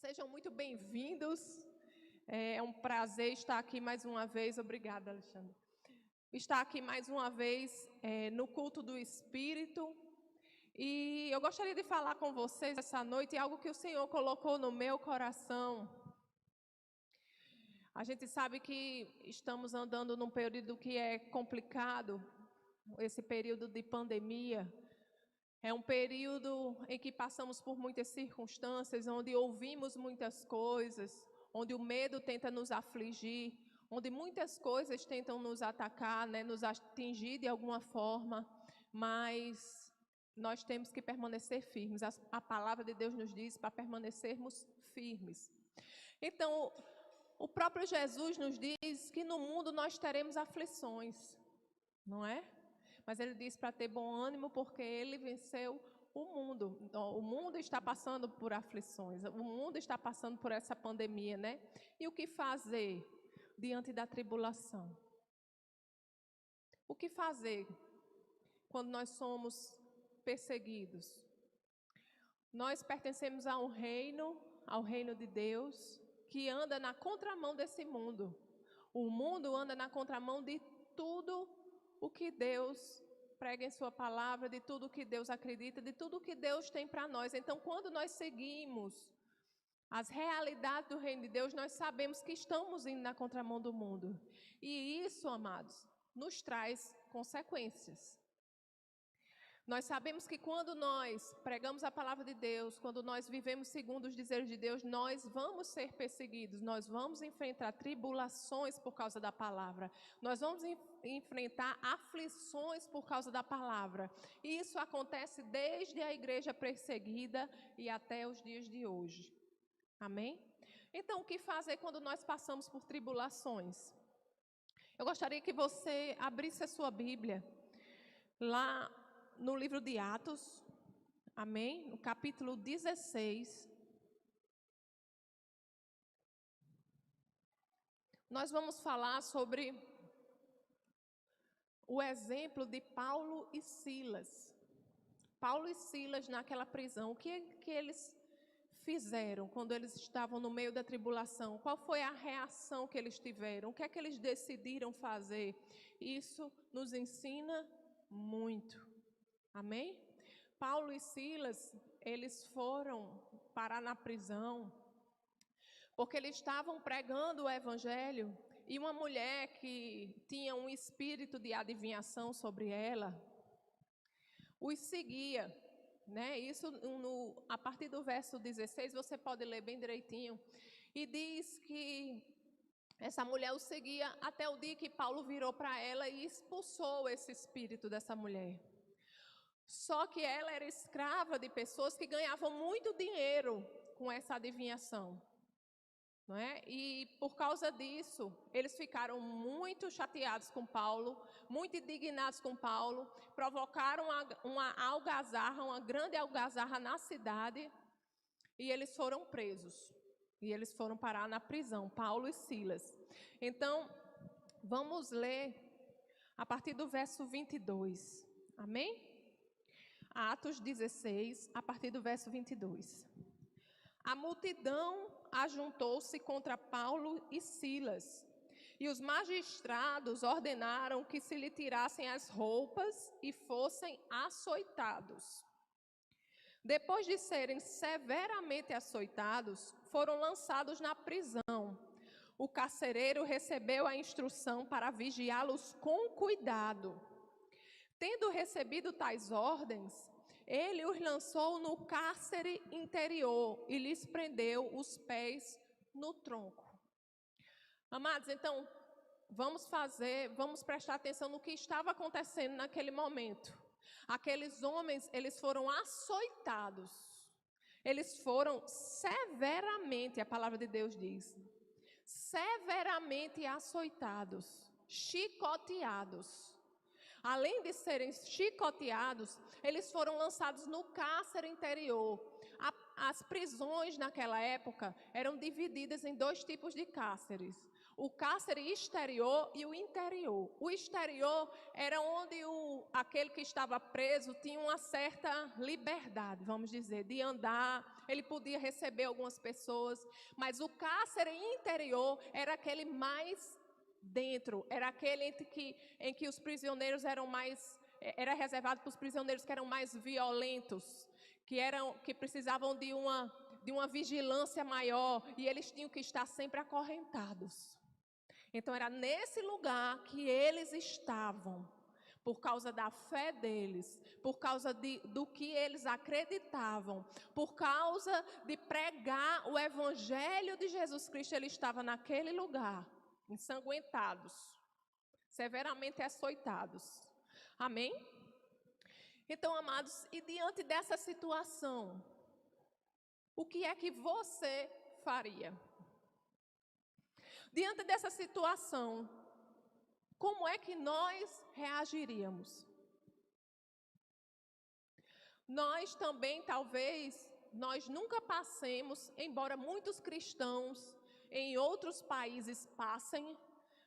Sejam muito bem-vindos. É um prazer estar aqui mais uma vez. Obrigada, Alexandre. Estar aqui mais uma vez no culto do Espírito. E eu gostaria de falar com vocês essa noite algo que o Senhor colocou no meu coração. A gente sabe que estamos andando num período que é complicado, esse período de pandemia. É um período em que passamos por muitas circunstâncias, onde ouvimos muitas coisas, onde o medo tenta nos afligir, onde muitas coisas tentam nos atacar, nos atingir de alguma forma, mas nós temos que permanecer firmes. A palavra de Deus nos diz para permanecermos firmes. Então, o próprio Jesus nos diz que no mundo nós teremos aflições, não é? Mas ele diz para ter bom ânimo porque ele venceu o mundo. O mundo está passando por aflições, o mundo está passando por essa pandemia, né? E o que fazer diante da tribulação? O que fazer quando nós somos perseguidos? Nós pertencemos ao reino de Deus, que anda na contramão desse mundo. O mundo anda na contramão de tudo o que Deus prega em sua palavra, de tudo o que Deus acredita, de tudo o que Deus tem para nós. Então, quando nós seguimos as realidades do reino de Deus, nós sabemos que estamos indo na contramão do mundo. E isso, amados, nos traz consequências. Nós sabemos que quando nós pregamos a palavra de Deus, quando nós vivemos segundo os desejos de Deus, nós vamos ser perseguidos, nós vamos enfrentar tribulações por causa da palavra, nós vamos enfrentar aflições por causa da palavra. E isso acontece desde a igreja perseguida e até os dias de hoje. Amém? Então, o que fazer quando nós passamos por tribulações? Eu gostaria que você abrisse a sua Bíblia lá no livro de Atos, amém? No capítulo 16. Nós vamos falar sobre o exemplo de Paulo e Silas. Paulo e Silas naquela prisão, o que eles fizeram quando eles estavam no meio da tribulação? Qual foi a reação que eles tiveram? O que é que eles decidiram fazer? Isso nos ensina muito. Amém? Paulo e Silas, eles foram parar na prisão porque eles estavam pregando o evangelho e uma mulher que tinha um espírito de adivinhação sobre ela os seguia, né? Isso a partir do verso 16, você pode ler bem direitinho. E diz que essa mulher o seguia até o dia que Paulo virou para ela e expulsou esse espírito dessa mulher. Só que ela era escrava de pessoas que ganhavam muito dinheiro com essa adivinhação, não é? E por causa disso, eles ficaram muito chateados com Paulo, muito indignados com Paulo, provocaram uma algazarra, uma grande algazarra na cidade, e eles foram presos. E eles foram parar na prisão, Paulo e Silas. Então, vamos ler a partir do verso 22, amém? Atos 16, a partir do verso 22. A multidão ajuntou-se contra Paulo e Silas, e os magistrados ordenaram que se lhe tirassem as roupas e fossem açoitados. Depois de serem severamente açoitados, foram lançados na prisão. O carcereiro recebeu a instrução para vigiá-los com cuidado. Tendo recebido tais ordens, ele os lançou no cárcere interior e lhes prendeu os pés no tronco. Amados, então, vamos prestar atenção no que estava acontecendo naquele momento. Aqueles homens, eles foram açoitados. Eles foram severamente, a palavra de Deus diz, severamente açoitados, chicoteados. Além de serem chicoteados, eles foram lançados no cárcere interior. As prisões naquela época eram divididas em dois tipos de cárceres. O cárcere exterior e o interior. O exterior era onde aquele que estava preso tinha uma certa liberdade, vamos dizer, de andar ele podia receber algumas pessoas, mas o cárcere interior era aquele mais dentro, era aquele em que os prisioneiros eram mais, era reservado para os prisioneiros que eram mais violentos, que precisavam de uma vigilância maior, e eles tinham que estar sempre acorrentados. Então era nesse lugar que eles estavam, por causa da fé deles, por causa do que eles acreditavam, por causa de pregar o evangelho de Jesus Cristo, ele estava naquele lugar, ensanguentados, severamente açoitados. Amém? Então, amados, e diante dessa situação, o que é que você faria? Diante dessa situação, como é que nós reagiríamos? Nós também, talvez, nós nunca passemos, embora muitos cristãos em outros países passem,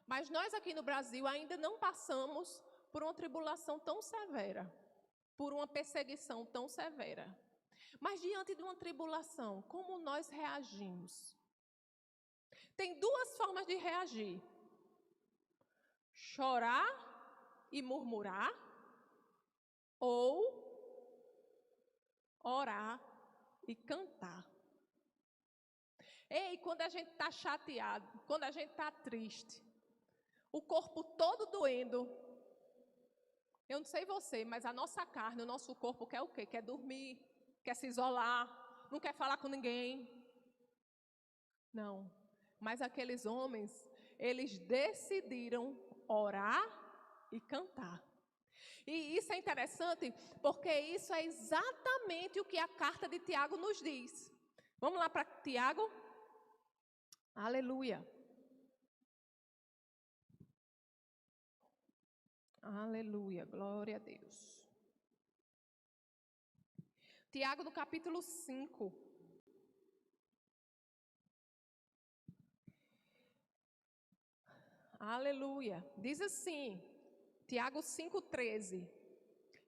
mas nós aqui no Brasil ainda não passamos por uma tribulação tão severa, por uma perseguição tão severa. Mas diante de uma tribulação, como nós reagimos? Tem duas formas de reagir: chorar e murmurar, ou orar e cantar. Ei, quando a gente está chateado, quando a gente está triste, o corpo todo doendo, eu não sei você, mas a nossa carne, o nosso corpo quer o quê? Quer dormir, quer se isolar, não quer falar com ninguém. Não, mas aqueles homens, eles decidiram orar e cantar. E isso é interessante, porque isso é exatamente o que a carta de Tiago nos diz. Vamos lá para Tiago? Aleluia. Aleluia, glória a Deus. Tiago, no capítulo 5. Aleluia. Diz assim, Tiago 5,13.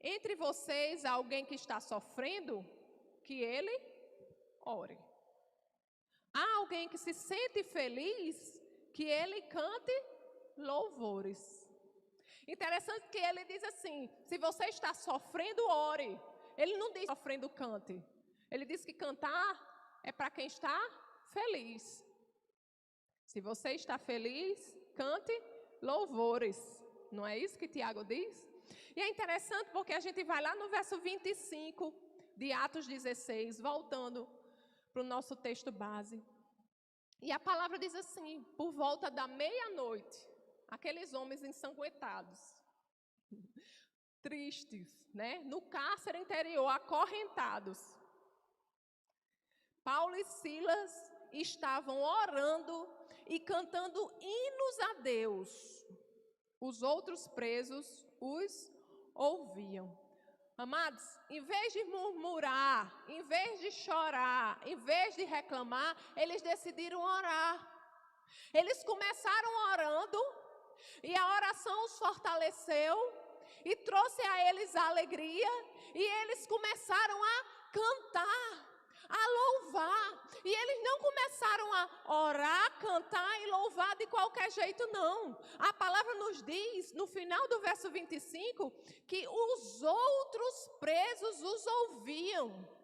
Entre vocês há alguém que está sofrendo, que ele ore. Há alguém que se sente feliz, que ele cante louvores. Interessante que ele diz assim, se você está sofrendo, ore. Ele não diz sofrendo, cante. Ele diz que cantar é para quem está feliz. Se você está feliz, cante louvores. Não é isso que Tiago diz? E é interessante porque a gente vai lá no verso 25 de Atos 16, voltando para o nosso texto base. E a palavra diz assim, por volta da meia-noite, aqueles homens ensanguentados, tristes, né? No cárcere interior, acorrentados. Paulo e Silas estavam orando e cantando hinos a Deus. Os outros presos os ouviam. Amados, em vez de murmurar, em vez de chorar, em vez de reclamar, eles decidiram orar. Eles começaram orando e a oração os fortaleceu e trouxe a eles a alegria e eles começaram a cantar, a louvar. E eles não começaram a orar, cantar e louvar de qualquer jeito, não. A palavra nos diz, no final do verso 25, que os outros presos os ouviam.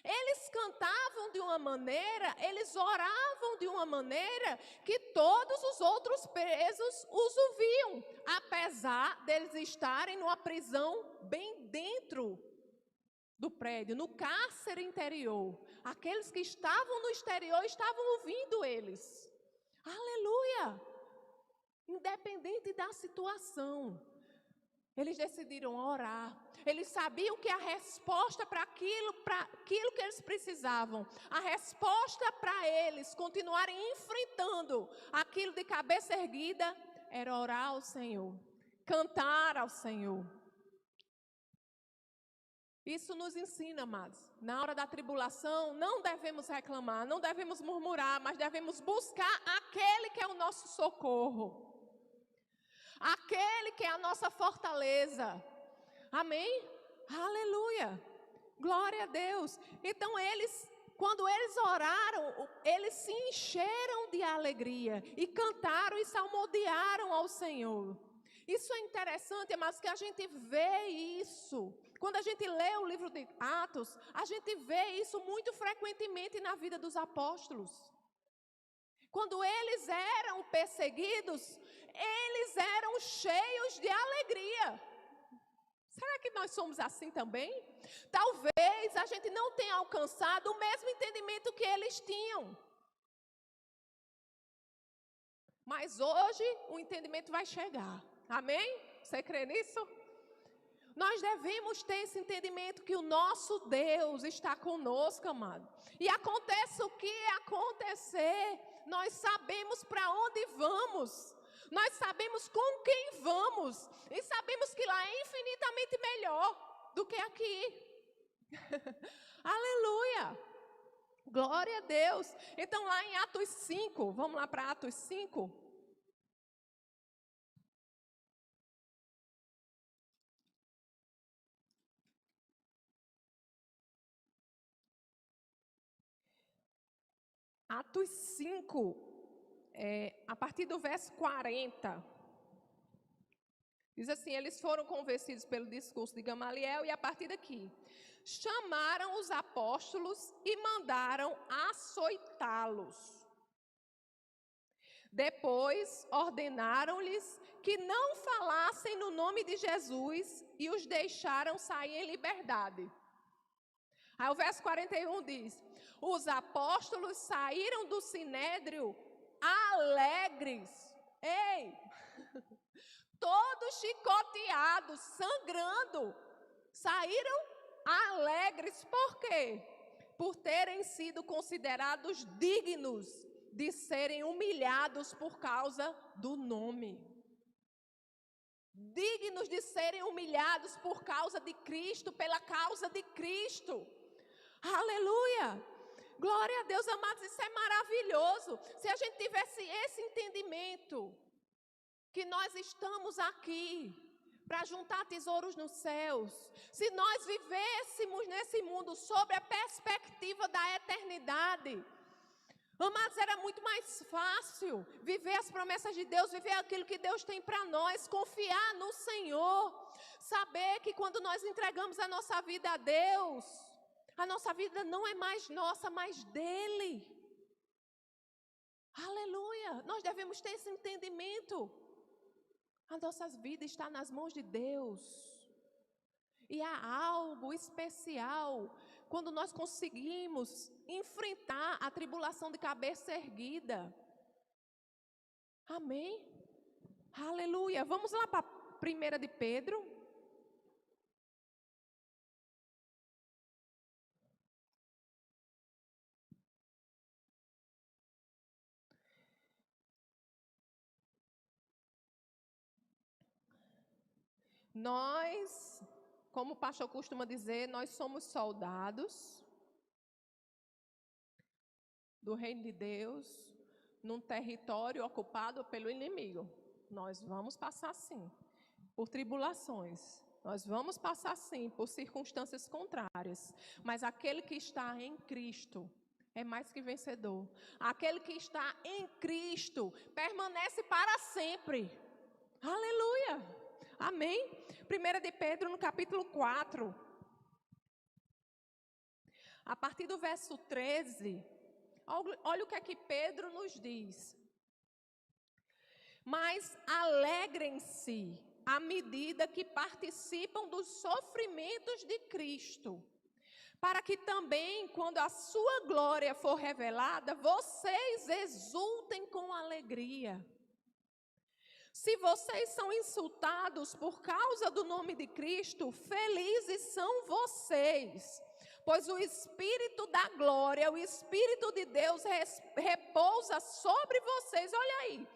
Eles cantavam de uma maneira, eles oravam de uma maneira que todos os outros presos os ouviam, apesar deles estarem numa prisão bem dentro do prédio, no cárcere interior. Aqueles que estavam no exterior estavam ouvindo eles. Aleluia! Independente da situação, eles decidiram orar. Eles sabiam que a resposta para aquilo que eles precisavam, a resposta para eles continuarem enfrentando aquilo de cabeça erguida, era orar ao Senhor, cantar ao Senhor. Isso nos ensina, amados. Na hora da tribulação, não devemos reclamar, não devemos murmurar, mas devemos buscar aquele que é o nosso socorro. Aquele que é a nossa fortaleza. Amém? Aleluia. Glória a Deus. Então quando eles oraram, eles se encheram de alegria e cantaram e salmodiaram ao Senhor. Isso é interessante, mas que a gente vê isso. Quando a gente lê o livro de Atos, a gente vê isso muito frequentemente na vida dos apóstolos. Quando eles eram perseguidos, eles eram cheios de alegria. Será que nós somos assim também? Talvez a gente não tenha alcançado o mesmo entendimento que eles tinham. Mas hoje o entendimento vai chegar. Amém? Você crê nisso? Nós devemos ter esse entendimento que o nosso Deus está conosco, amado. E acontece o que acontecer, nós sabemos para onde vamos. Nós sabemos com quem vamos. E sabemos que lá é infinitamente melhor do que aqui. Aleluia! Glória a Deus. Então lá em Atos 5, vamos lá para Atos 5. Atos 5, a partir do verso 40. Diz assim, eles foram convencidos pelo discurso de Gamaliel e a partir daqui, chamaram os apóstolos e mandaram açoitá-los. Depois ordenaram-lhes que não falassem no nome de Jesus e os deixaram sair em liberdade. Aí o verso 41 diz, os apóstolos saíram do sinédrio alegres. Ei! Todos chicoteados, sangrando, saíram alegres. Por quê? Por terem sido considerados dignos de serem humilhados por causa do nome. Dignos de serem humilhados por causa de Cristo, pela causa de Cristo. Aleluia! Glória a Deus, amados, isso é maravilhoso. Se a gente tivesse esse entendimento, que nós estamos aqui para juntar tesouros nos céus. Se nós vivêssemos nesse mundo sob a perspectiva da eternidade, amados, era muito mais fácil viver as promessas de Deus, viver aquilo que Deus tem para nós, confiar no Senhor, saber que quando nós entregamos a nossa vida a Deus, a nossa vida não é mais nossa, mas dele. Aleluia! Nós devemos ter esse entendimento. As nossas vidas estão nas mãos de Deus. E há algo especial quando nós conseguimos enfrentar a tribulação de cabeça erguida. Amém? Aleluia. Vamos lá para 1 de Pedro. Nós, como o pastor costuma dizer, nós somos soldados do reino de Deus, num território ocupado pelo inimigo. Nós vamos passar sim por tribulações, nós vamos passar sim por circunstâncias contrárias, mas aquele que está em Cristo é mais que vencedor. Aquele que está em Cristo permanece para sempre. Aleluia! Amém? 1 de Pedro, no capítulo 4, a partir do verso 13, olha o que é que Pedro nos diz. Mas alegrem-se à medida que participam dos sofrimentos de Cristo, para que também, quando a sua glória for revelada, vocês exultem com alegria. Se vocês são insultados por causa do nome de Cristo, felizes são vocês, pois o Espírito da glória, o Espírito de Deus repousa sobre vocês. Olha aí,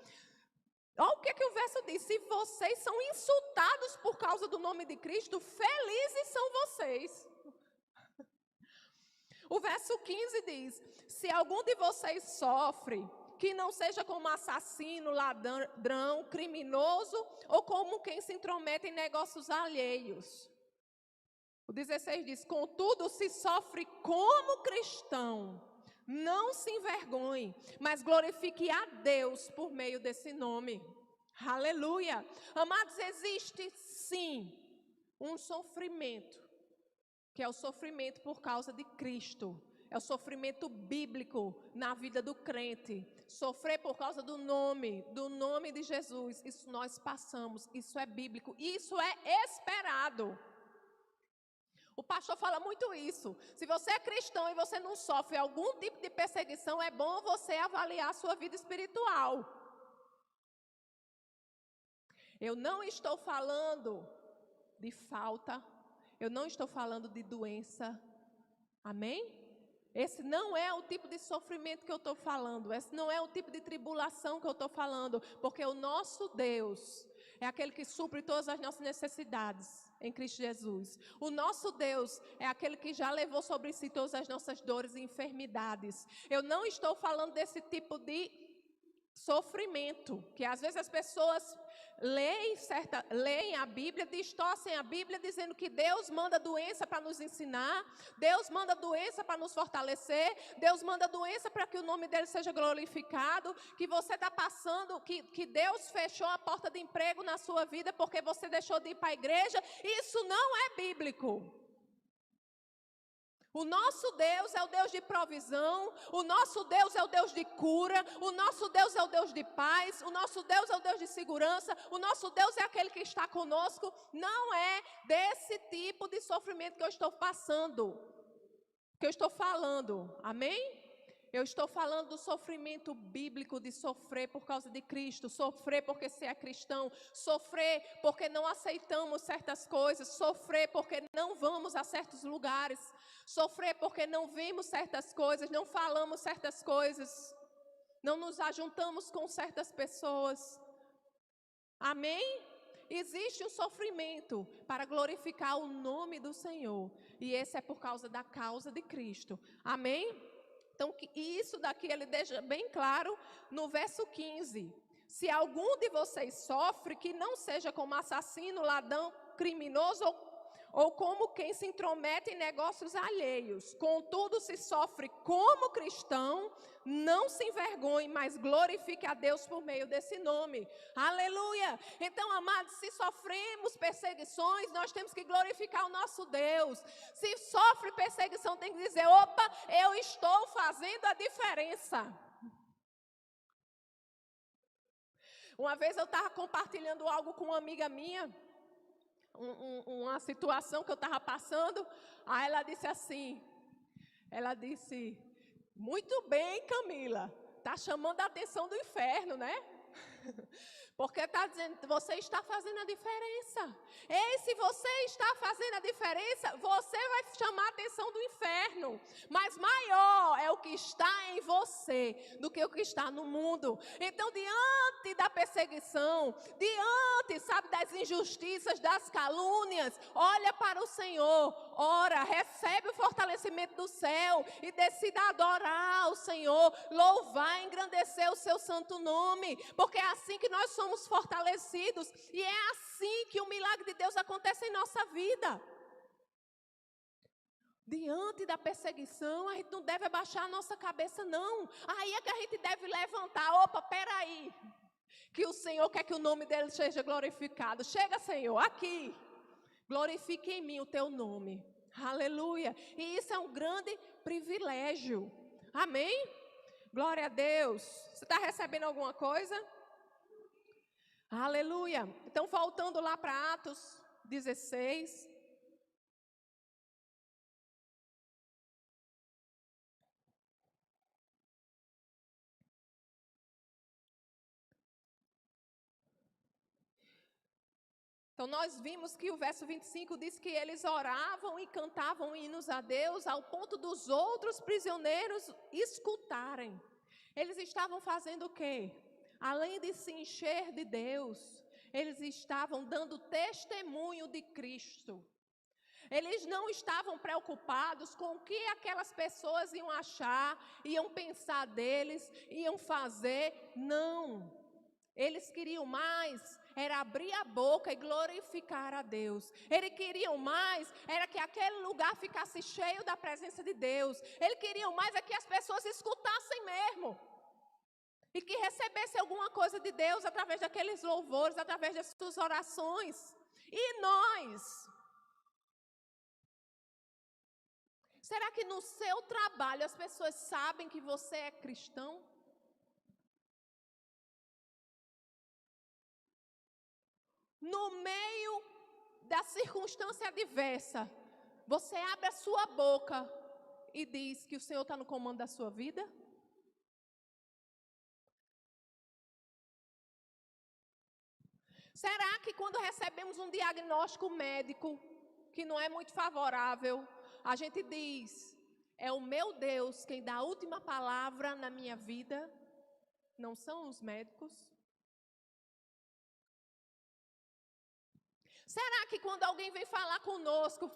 olha o que o verso diz, se vocês são insultados por causa do nome de Cristo, felizes são vocês. O verso 15 diz, se algum de vocês sofre, que não seja como assassino, ladrão, criminoso ou como quem se intromete em negócios alheios. O 16 diz: contudo, se sofre como cristão, não se envergonhe, mas glorifique a Deus por meio desse nome. Aleluia! Amados, existe sim um sofrimento, que é o sofrimento por causa de Cristo. É o sofrimento bíblico na vida do crente. Sofrer por causa do nome de Jesus. Isso nós passamos, isso é bíblico, isso é esperado. O pastor fala muito isso. Se você é cristão e você não sofre algum tipo de perseguição, é bom você avaliar a sua vida espiritual. Eu não estou falando de falta, eu não estou falando de doença. Amém? Esse não é o tipo de sofrimento que eu estou falando. Esse não é o tipo de tribulação que eu estou falando. Porque o nosso Deus é aquele que supre todas as nossas necessidades em Cristo Jesus. O nosso Deus é aquele que já levou sobre si todas as nossas dores e enfermidades. Eu não estou falando desse tipo de sofrimento, que às vezes as pessoas leem a Bíblia, distorcem a Bíblia, dizendo que Deus manda doença para nos ensinar, Deus manda doença para nos fortalecer, Deus manda doença para que o nome dele seja glorificado, que você está passando, que Deus fechou a porta de emprego na sua vida porque você deixou de ir para a igreja. Isso não é bíblico. O nosso Deus é o Deus de provisão, o nosso Deus é o Deus de cura, o nosso Deus é o Deus de paz, o nosso Deus é o Deus de segurança, o nosso Deus é aquele que está conosco. Não é desse tipo de sofrimento que eu estou passando, que eu estou falando, amém? Eu estou falando do sofrimento bíblico de sofrer por causa de Cristo, sofrer porque você é cristão, sofrer porque não aceitamos certas coisas, sofrer porque não vamos a certos lugares, sofrer porque não vimos certas coisas, não falamos certas coisas, não nos ajuntamos com certas pessoas. Amém? Existe um sofrimento para glorificar o nome do Senhor, e esse é por causa da causa de Cristo. Amém? Então, isso daqui ele deixa bem claro no verso 15. Se algum de vocês sofre, que não seja como assassino, ladrão, criminoso ou como quem se intromete em negócios alheios. Contudo, se sofre como cristão, não se envergonhe, mas glorifique a Deus por meio desse nome. Aleluia! Então, amados, se sofremos perseguições, nós temos que glorificar o nosso Deus. Se sofre perseguição, tem que dizer: opa, eu estou fazendo a diferença. Uma vez eu estava compartilhando algo com uma amiga minha, uma situação que eu estava passando. Aí ela disse assim, muito bem, Camila, está chamando a atenção do inferno, né? Porque está dizendo, você está fazendo a diferença. E se você está fazendo a diferença, você vai chamar a atenção do inferno. Mas maior é o que está em você do que o que está no mundo. Então, diante da perseguição, diante, sabe, das injustiças, das calúnias, olha para o Senhor, ora, recebe o fortalecimento do céu e decida adorar o Senhor, louvar, engrandecer o seu santo nome, porque é assim que nós somos fortalecidos e é assim que o milagre de Deus acontece em nossa vida. Diante da perseguição, a gente não deve abaixar a nossa cabeça, não. Aí é que a gente deve levantar. Opa, peraí, que o Senhor quer que o nome dele seja glorificado. Chega, Senhor, aqui, glorifique em mim o teu nome. Aleluia. E isso é um grande privilégio. Amém? Glória a Deus. Você está recebendo alguma coisa? Aleluia. Então, voltando lá para Atos 16. Então, nós vimos que o verso 25 diz que eles oravam e cantavam hinos a Deus ao ponto dos outros prisioneiros escutarem. Eles estavam fazendo o quê? Além de se encher de Deus, eles estavam dando testemunho de Cristo. Eles não estavam preocupados com o que aquelas pessoas iam achar, iam pensar deles, iam fazer. Não. Eles queriam mais era abrir a boca e glorificar a Deus. Eles queriam mais, era que aquele lugar ficasse cheio da presença de Deus. Eles queriam mais, é que as pessoas escutassem mesmo. E que recebessem alguma coisa de Deus através daqueles louvores, através das suas orações. E nós? Será que no seu trabalho as pessoas sabem que você é cristão? No meio da circunstância adversa, você abre a sua boca e diz que o Senhor está no comando da sua vida? Será que quando recebemos um diagnóstico médico que não é muito favorável, a gente diz, é o meu Deus quem dá a última palavra na minha vida, não são os médicos? Será que quando alguém vem falar conosco,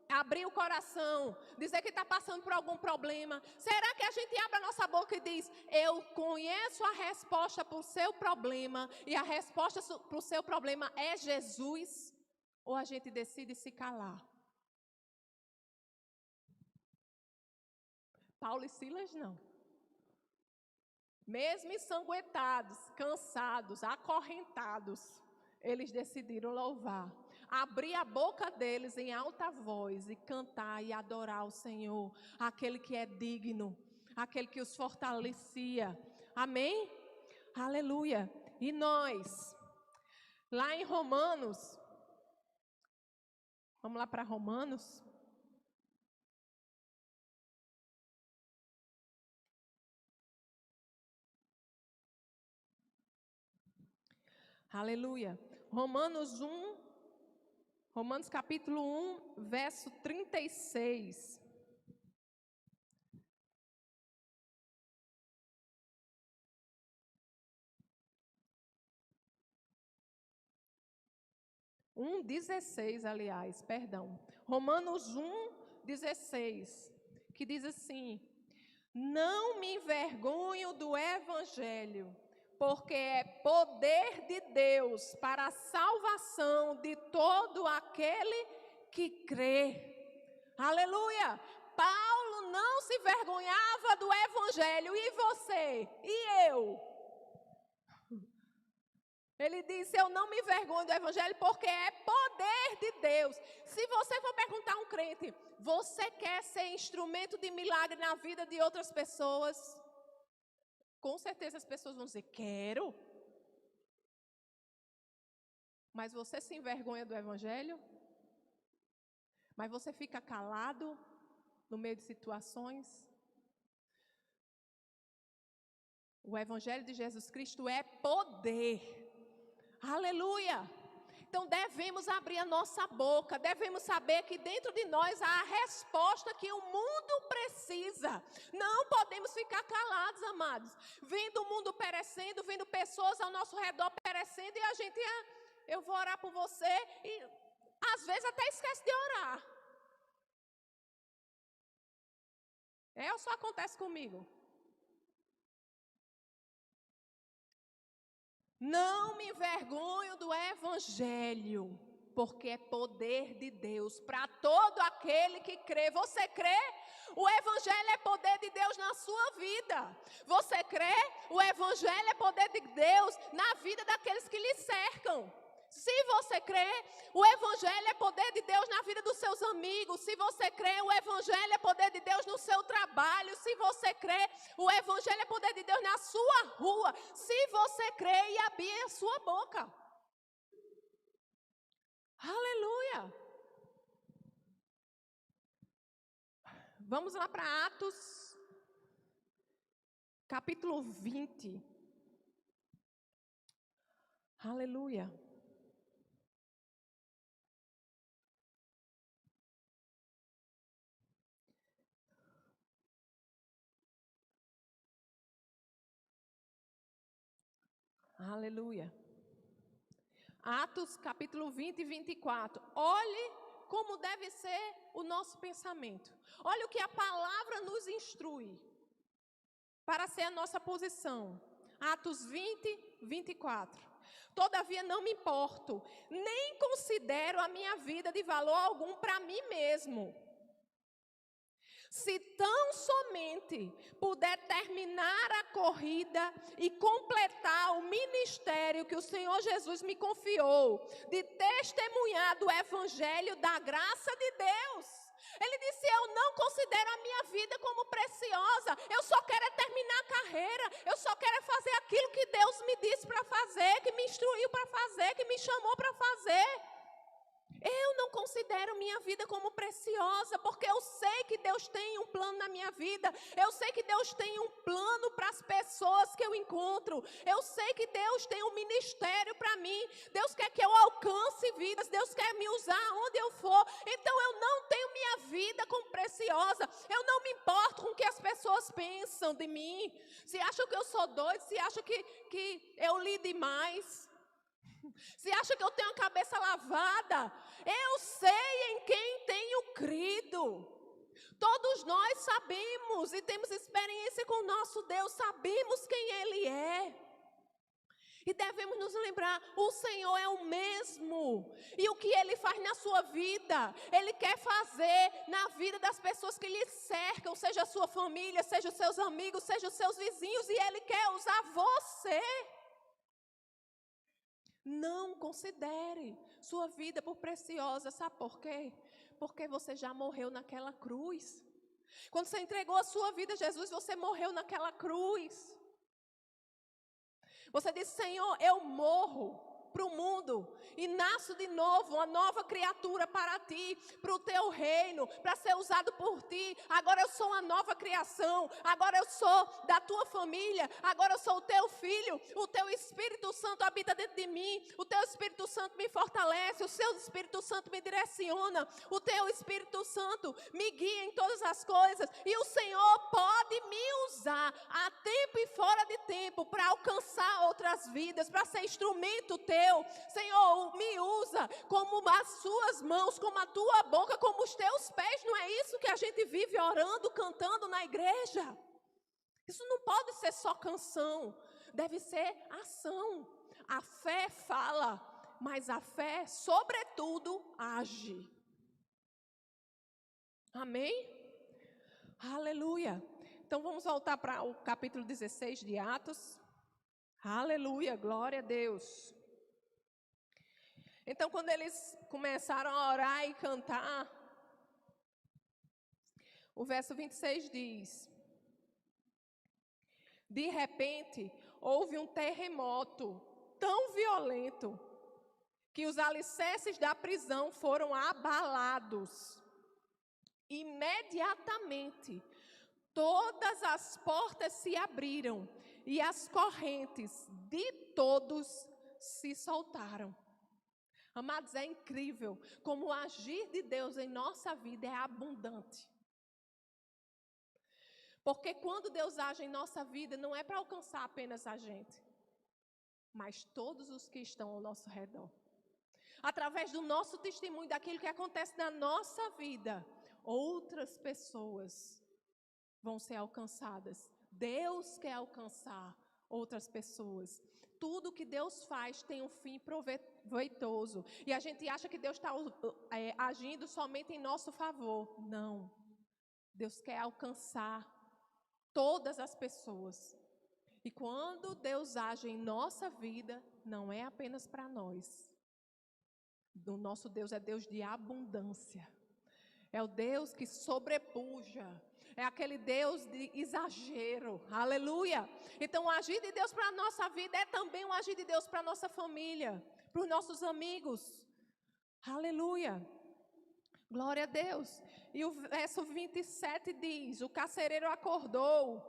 abrir o coração, dizer que está passando por algum problema, será que a gente abre a nossa boca e diz, eu conheço a resposta para o seu problema, e a resposta para o seu problema é Jesus? Ou a gente decide se calar? Paulo e Silas não. Mesmo ensanguentados, cansados, acorrentados, eles decidiram louvar. Abrir a boca deles em alta voz e cantar e adorar o Senhor, aquele que é digno, aquele que os fortalecia. Amém? Aleluia. E nós, lá em Romanos, vamos lá para Romanos. Aleluia. Romanos capítulo 1, verso 36. Um 16, aliás, perdão. Romanos 1:16, que diz assim: não me envergonho do evangelho, porque é poder de Deus para a salvação de todo aquele que crê. Aleluia! Paulo não se envergonhava do evangelho, e você? E eu? Ele disse, eu não me envergonho do evangelho porque é poder de Deus. Se você for perguntar a um crente, você quer ser instrumento de milagre na vida de outras pessoas? Com certeza as pessoas vão dizer, quero. Mas você se envergonha do evangelho? Mas você fica calado no meio de situações? O evangelho de Jesus Cristo é poder. Aleluia! Então devemos abrir a nossa boca, devemos saber que dentro de nós há a resposta que o mundo precisa. Não podemos ficar calados, amados. Vendo o mundo perecendo, vendo pessoas ao nosso redor perecendo, e a gente, eu vou orar por você, e às vezes até esquece de orar. Ou só acontece comigo? Não me envergonho do evangelho, porque é poder de Deus para todo aquele que crê. Você crê? O evangelho é poder de Deus na sua vida. Você crê? O evangelho é poder de Deus na vida daqueles que lhe cercam. Se você crê, o evangelho é poder de Deus na vida dos seus amigos. Se você crê, o evangelho é poder de Deus no seu trabalho. Se você crê, o evangelho é poder de Deus na sua rua. Se você crê e abrir a sua boca. Aleluia! Vamos lá para Atos, capítulo 20. Aleluia! Aleluia. Atos capítulo 20 e 24. Olhe como deve ser o nosso pensamento. Olha o que a palavra nos instrui para ser a nossa posição. Atos 20, 24. Todavia não me importo, nem considero a minha vida de valor algum para mim mesmo. Se tão somente puder terminar a corrida e completar o ministério que o Senhor Jesus me confiou, de testemunhar do Evangelho da graça de Deus. Ele disse, eu não considero a minha vida como preciosa, eu só quero terminar a carreira, eu só quero fazer aquilo que Deus me disse para fazer, que me instruiu para fazer, que me chamou para fazer. Eu não considero minha vida como preciosa, porque eu sei que Deus tem um plano na minha vida. Eu sei que Deus tem um plano para as pessoas que eu encontro. Eu sei que Deus tem um ministério para mim. Deus quer que eu alcance vidas. Deus quer me usar onde eu for. Então eu não tenho minha vida como preciosa. Eu não me importo com o que as pessoas pensam de mim. Se acham que eu sou doido, se acham que eu li demais. Se acha que eu tenho a cabeça lavada, eu sei em quem tenho crido. Todos nós sabemos e temos experiência com o nosso Deus, sabemos quem Ele é. E devemos nos lembrar, o Senhor é o mesmo. E o que Ele faz na sua vida, Ele quer fazer na vida das pessoas que lhe cercam, seja a sua família, seja os seus amigos, seja os seus vizinhos, e Ele quer usar você. Não considere sua vida por preciosa, sabe por quê? Porque você já morreu naquela cruz. Quando você entregou a sua vida a Jesus, você morreu naquela cruz. Você disse, Senhor, eu morro para o mundo e nasço de novo, uma nova criatura para ti, para o teu reino, para ser usado por ti. Agora eu sou uma nova criação, agora eu sou da tua família, agora eu sou o teu filho, o teu Espírito Santo habita dentro de mim, o teu Espírito Santo me fortalece, o seu Espírito Santo me direciona, o teu Espírito Santo me guia em todas as coisas, e o Senhor pode me usar a tempo e fora de tempo para alcançar outras vidas, para ser instrumento teu. Senhor, me usa como as suas mãos, como a tua boca, como os teus pés. Não é isso que a gente vive orando, cantando na igreja? Isso não pode ser só canção, deve ser ação. A fé fala, mas a fé, sobretudo, age. Amém? Aleluia. Então vamos voltar para o capítulo 16 de Atos. Aleluia, glória a Deus. Então, quando eles começaram a orar e cantar, o verso 26 diz: de repente, houve um terremoto tão violento que os alicerces da prisão foram abalados. Imediatamente, todas as portas se abriram e as correntes de todos se soltaram. Amados, é incrível como o agir de Deus em nossa vida é abundante. Porque quando Deus age em nossa vida, não é para alcançar apenas a gente, mas todos os que estão ao nosso redor. Através do nosso testemunho, daquilo que acontece na nossa vida, outras pessoas vão ser alcançadas. Deus quer alcançar outras pessoas. Tudo que Deus faz tem um fim proveitoso. E a gente acha que Deus está agindo somente em nosso favor. Não. Deus quer alcançar todas as pessoas. E quando Deus age em nossa vida, não é apenas para nós. O nosso Deus é Deus de abundância. É o Deus que sobrepuja. É aquele Deus de exagero. Aleluia. Então o agir de Deus para a nossa vida é também um agir de Deus para a nossa família, para os nossos amigos. Aleluia. Glória a Deus. E o verso 27 diz: o carcereiro acordou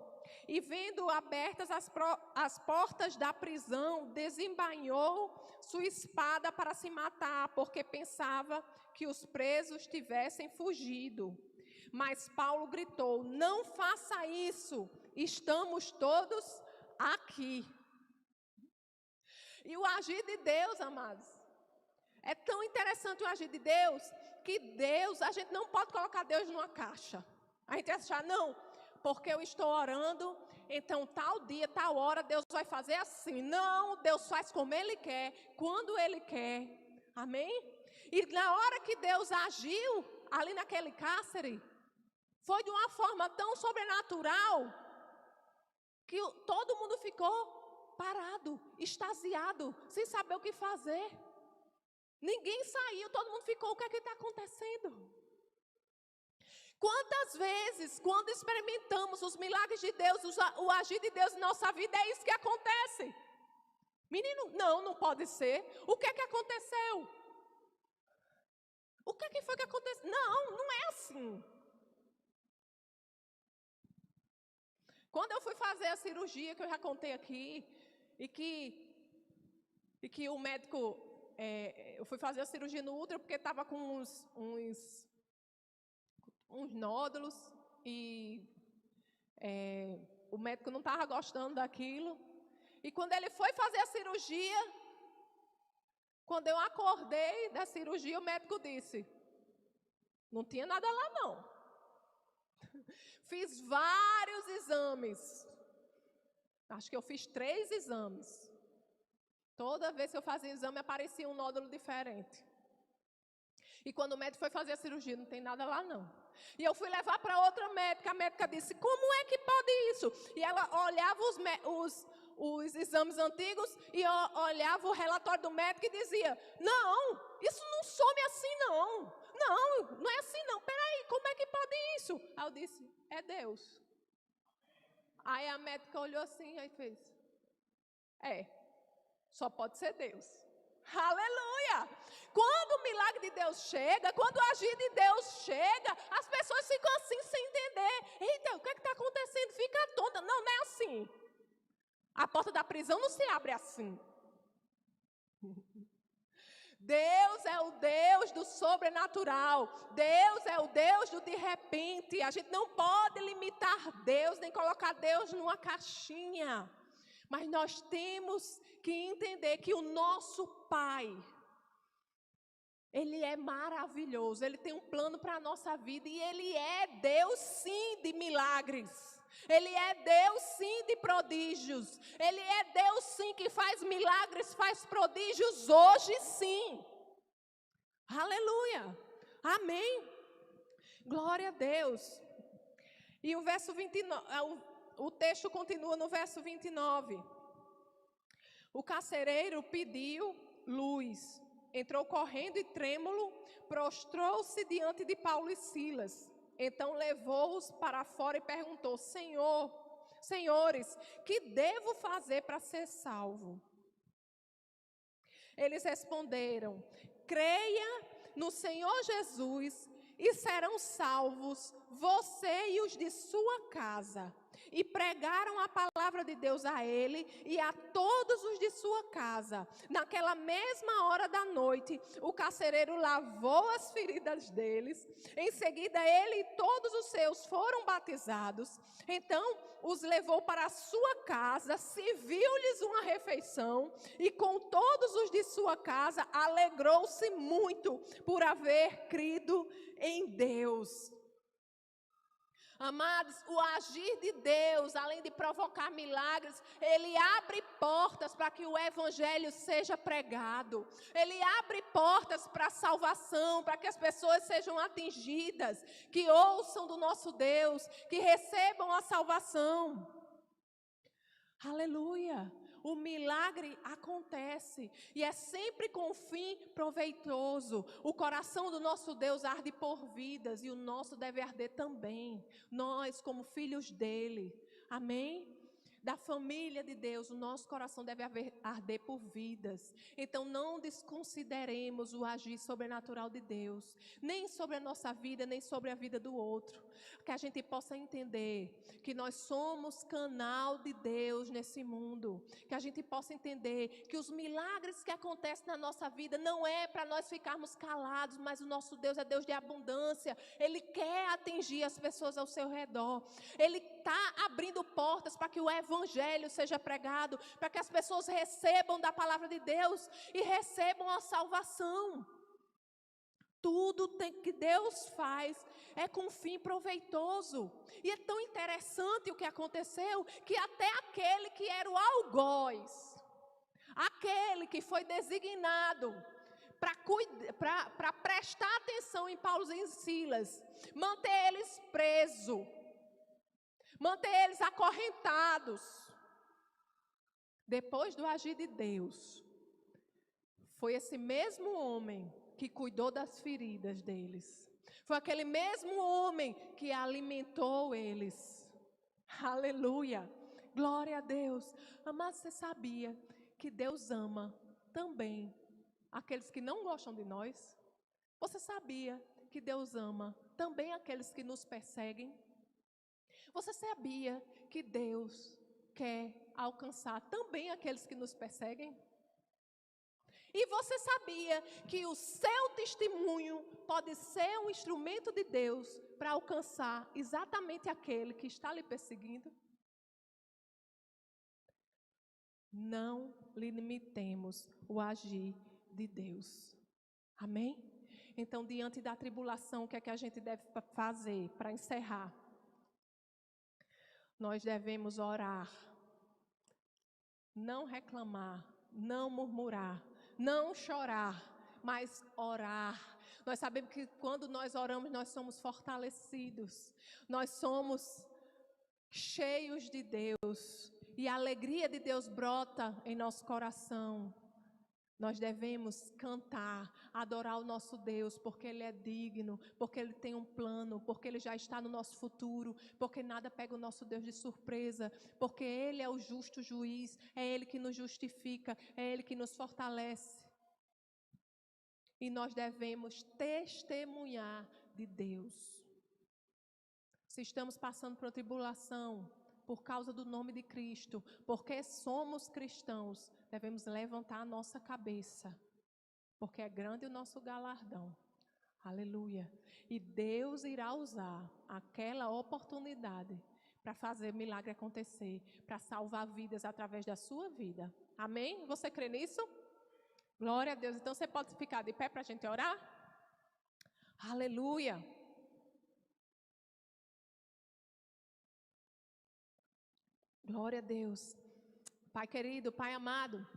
e, vendo abertas as portas da prisão, desembainhou sua espada para se matar, porque pensava que os presos tivessem fugido. Mas Paulo gritou: não faça isso, estamos todos aqui. E o agir de Deus, amados, é tão interessante o agir de Deus, que Deus, a gente não pode colocar Deus numa caixa. A gente vai achar, não, porque eu estou orando, então tal dia, tal hora, Deus vai fazer assim. Não, Deus faz como Ele quer, quando Ele quer. Amém? E na hora que Deus agiu, ali naquele cárcere, foi de uma forma tão sobrenatural, que todo mundo ficou parado, extasiado, sem saber o que fazer. Ninguém saiu, todo mundo ficou, o que é que está acontecendo? Quantas vezes, quando experimentamos os milagres de Deus, o agir de Deus em nossa vida, é isso que acontece. Menino, não pode ser. O que é que aconteceu? O que é que foi que aconteceu? Não é assim. Quando eu fui fazer a cirurgia, que eu já contei aqui, e que o médico, eu fui fazer a cirurgia no útero porque estava com uns nódulos e o médico não estava gostando daquilo. E quando ele foi fazer a cirurgia, quando eu acordei da cirurgia, o médico disse, não tinha nada lá não. Fiz vários exames. Acho que eu fiz 3 exames. Toda vez que eu fazia exame, aparecia um nódulo diferente. E quando o médico foi fazer a cirurgia, não tem nada lá não. E eu fui levar para outra médica. A médica disse, como é que pode isso? E ela olhava os exames antigos e olhava o relatório do médico e dizia, não, isso não some assim não. Não é assim não. Peraí, como é que pode isso? Aí eu disse, é Deus. Aí a médica olhou assim e fez, só pode ser Deus. Aleluia! Quando o milagre de Deus chega, quando o agir de Deus chega, as pessoas ficam assim sem entender. Eita, o que está acontecendo? Fica tonta. Não é assim. A porta da prisão não se abre assim. Deus é o Deus do sobrenatural. Deus é o Deus do de repente. A gente não pode limitar Deus, nem colocar Deus numa caixinha. Mas nós temos que entender que o nosso Pai, Ele é maravilhoso. Ele tem um plano para a nossa vida. E Ele é Deus sim de milagres. Ele é Deus sim de prodígios. Ele é Deus sim que faz milagres, faz prodígios hoje sim. Aleluia. Amém. Glória a Deus. E o verso 29, o texto continua no verso 29. O carcereiro pediu luz. Entrou correndo e trêmulo, prostrou-se diante de Paulo e Silas. Então levou-os para fora e perguntou, senhores, que devo fazer para ser salvo? Eles responderam, creia no Senhor Jesus e serão salvos você e os de sua casa. E pregaram a palavra de Deus a ele e a todos os de sua casa. Naquela mesma hora da noite, o carcereiro lavou as feridas deles. Em seguida, ele e todos os seus foram batizados. Então, os levou para a sua casa, serviu-lhes uma refeição. E com todos os de sua casa, alegrou-se muito por haver crido em Deus. Amados, o agir de Deus, além de provocar milagres, Ele abre portas para que o Evangelho seja pregado. Ele abre portas para a salvação, para que as pessoas sejam atingidas, que ouçam do nosso Deus, que recebam a salvação. Aleluia! O milagre acontece e é sempre com fim proveitoso. O coração do nosso Deus arde por vidas e o nosso deve arder também. Nós, como filhos dele, amém? Da família de Deus, o nosso coração deve arder por vidas. Então não desconsideremos o agir sobrenatural de Deus, nem sobre a nossa vida, nem sobre a vida do outro. Que a gente possa entender que nós somos canal de Deus nesse mundo. Que a gente possa entender que os milagres que acontecem na nossa vida não é para nós ficarmos calados, mas o nosso Deus é Deus de abundância. Ele quer atingir as pessoas ao seu redor. Ele está abrindo portas para que o Evangelho seja pregado, para que as pessoas recebam da palavra de Deus e recebam a salvação. Tudo que Deus faz é com fim proveitoso. E é tão interessante o que aconteceu, que até aquele que era o algoz, aquele que foi designado para prestar atenção em Paulo e Silas, manter eles presos, manter eles acorrentados, depois do agir de Deus, foi esse mesmo homem que cuidou das feridas deles. Foi aquele mesmo homem que alimentou eles. Aleluia. Glória a Deus. Mas você sabia que Deus ama também aqueles que não gostam de nós? Você sabia que Deus ama também aqueles que nos perseguem? Você sabia que Deus quer alcançar também aqueles que nos perseguem? E você sabia que o seu testemunho pode ser um instrumento de Deus para alcançar exatamente aquele que está lhe perseguindo? Não limitemos o agir de Deus. Amém? Então, diante da tribulação, o que é que a gente deve fazer para encerrar? Nós devemos orar, não reclamar, não murmurar, não chorar, mas orar. Nós sabemos que quando nós oramos, nós somos fortalecidos, nós somos cheios de Deus, e a alegria de Deus brota em nosso coração. Nós devemos cantar, adorar o nosso Deus, porque Ele é digno, porque Ele tem um plano, porque Ele já está no nosso futuro, porque nada pega o nosso Deus de surpresa, porque Ele é o justo juiz, é Ele que nos justifica, é Ele que nos fortalece. E nós devemos testemunhar de Deus. Se estamos passando por tribulação, por causa do nome de Cristo, porque somos cristãos, devemos levantar a nossa cabeça, porque é grande o nosso galardão. Aleluia. E Deus irá usar aquela oportunidade para fazer milagre acontecer, para salvar vidas através da sua vida. Amém? Você crê nisso? Glória a Deus. Então você pode ficar de pé para a gente orar? Aleluia. Glória a Deus. Pai querido, Pai amado,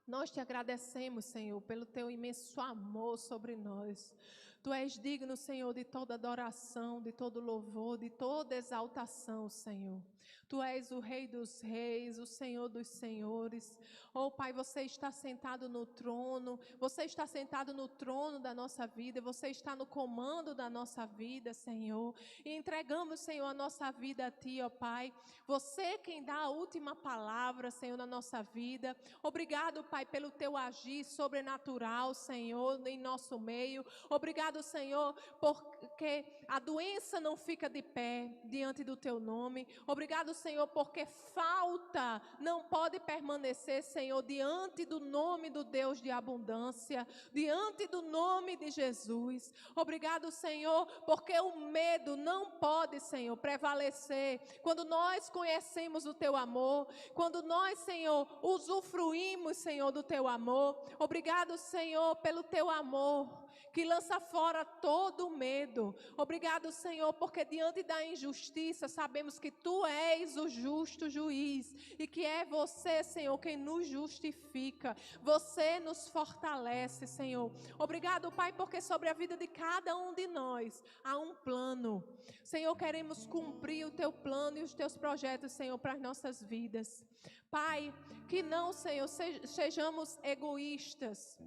nós te agradecemos, Senhor, pelo teu imenso amor sobre nós. Tu és digno, Senhor, de toda adoração, de todo louvor, de toda exaltação, Senhor. Tu és o Rei dos reis, o Senhor dos senhores. Oh, Pai, você está sentado no trono, você está sentado no trono da nossa vida, você está no comando da nossa vida, Senhor. E entregamos, Senhor, a nossa vida a Ti, ó Pai. Você quem dá a última palavra, Senhor, na nossa vida. Obrigado, Pai, pelo Teu agir sobrenatural, Senhor, em nosso meio. Obrigado, Senhor, porque a doença não fica de pé diante do Teu nome. Obrigado, Senhor, porque falta não pode permanecer, Senhor, diante do nome do Deus de abundância, diante do nome de Jesus. Obrigado, Senhor, porque o medo não pode, Senhor, prevalecer quando nós conhecemos o Teu amor, quando nós, Senhor, usufruímos, Senhor, do Teu amor. Obrigado, Senhor, pelo Teu amor que lança fora todo o medo. Obrigado, Senhor, porque diante da injustiça sabemos que Tu és o justo juiz e que é Você, Senhor, quem nos justifica. Você nos fortalece, Senhor. Obrigado, Pai, porque sobre a vida de cada um de nós há um plano. Senhor, queremos cumprir o Teu plano e os Teus projetos, Senhor, para as nossas vidas. Pai, que não, Senhor, sejamos egoístas,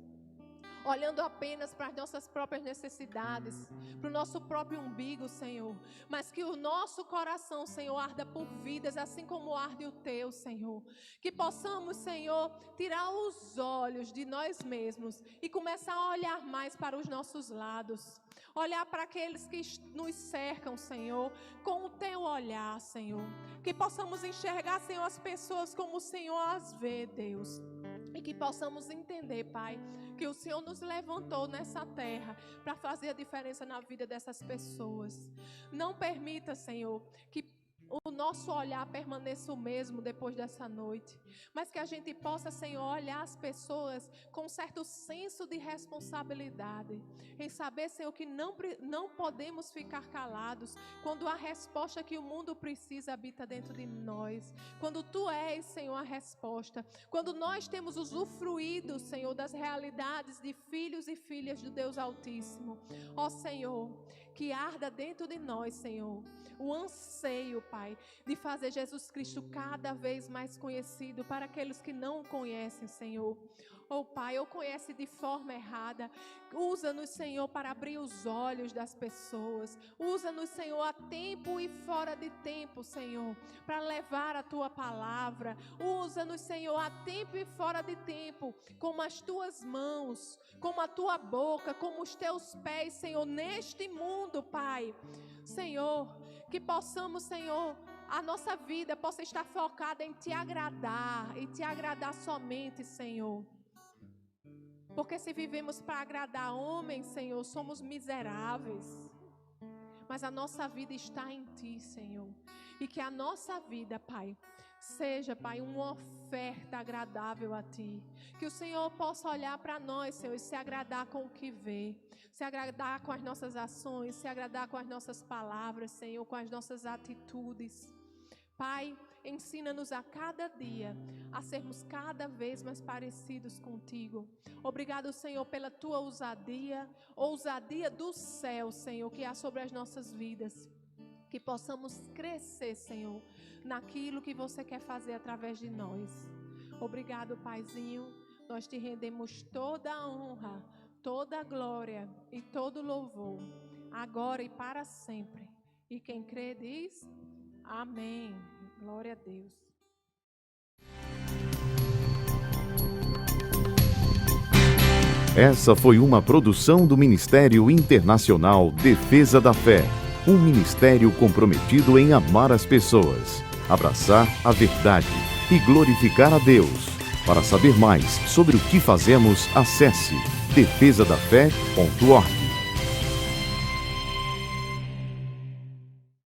olhando apenas para as nossas próprias necessidades, para o nosso próprio umbigo, Senhor, mas que o nosso coração, Senhor, arda por vidas, assim como arde o Teu, Senhor. Que possamos, Senhor, tirar os olhos de nós mesmos e começar a olhar mais para os nossos lados, olhar para aqueles que nos cercam, Senhor, com o Teu olhar, Senhor. Que possamos enxergar, Senhor, as pessoas como o Senhor as vê, Deus. E que possamos entender, Pai, que o Senhor nos levantou nessa terra para fazer a diferença na vida dessas pessoas. Não permita, Senhor, que o nosso olhar permaneça o mesmo depois dessa noite, mas que a gente possa, Senhor, olhar as pessoas com um certo senso de responsabilidade, em saber, Senhor, que não podemos ficar calados quando a resposta que o mundo precisa habita dentro de nós, quando Tu és, Senhor, a resposta, quando nós temos usufruído, Senhor, das realidades de filhos e filhas do Deus Altíssimo. Ó Senhor, que arda dentro de nós, Senhor, o anseio, Pai, de fazer Jesus Cristo cada vez mais conhecido para aqueles que não o conhecem, Senhor. Oh Pai, ou conhece de forma errada, usa-nos, Senhor, para abrir os olhos das pessoas, usa-nos, Senhor, a tempo e fora de tempo, Senhor, para levar a Tua palavra, usa-nos, Senhor, a tempo e fora de tempo, como as Tuas mãos, como a Tua boca, como os Teus pés, Senhor, neste mundo, Pai. Senhor, que possamos, Senhor, a nossa vida possa estar focada em Te agradar, e Te agradar somente, Senhor. Porque se vivemos para agradar homens, Senhor, somos miseráveis. Mas a nossa vida está em Ti, Senhor. E que a nossa vida, Pai, seja, Pai, uma oferta agradável a Ti. Que o Senhor possa olhar para nós, Senhor, e se agradar com o que vê. Se agradar com as nossas ações, se agradar com as nossas palavras, Senhor, com as nossas atitudes. Pai, ensina-nos a cada dia a sermos cada vez mais parecidos contigo. Obrigado, Senhor, pela Tua ousadia do céu, Senhor, que há sobre as nossas vidas. Que possamos crescer, Senhor, naquilo que Você quer fazer através de nós. Obrigado, Paizinho. Nós Te rendemos toda a honra, toda a glória e todo o louvor, agora e para sempre. E quem crê diz... Amém. Glória a Deus. Essa foi uma produção do Ministério Internacional Defesa da Fé, um ministério comprometido em amar as pessoas, abraçar a verdade e glorificar a Deus. Para saber mais sobre o que fazemos, acesse defesadafé.org.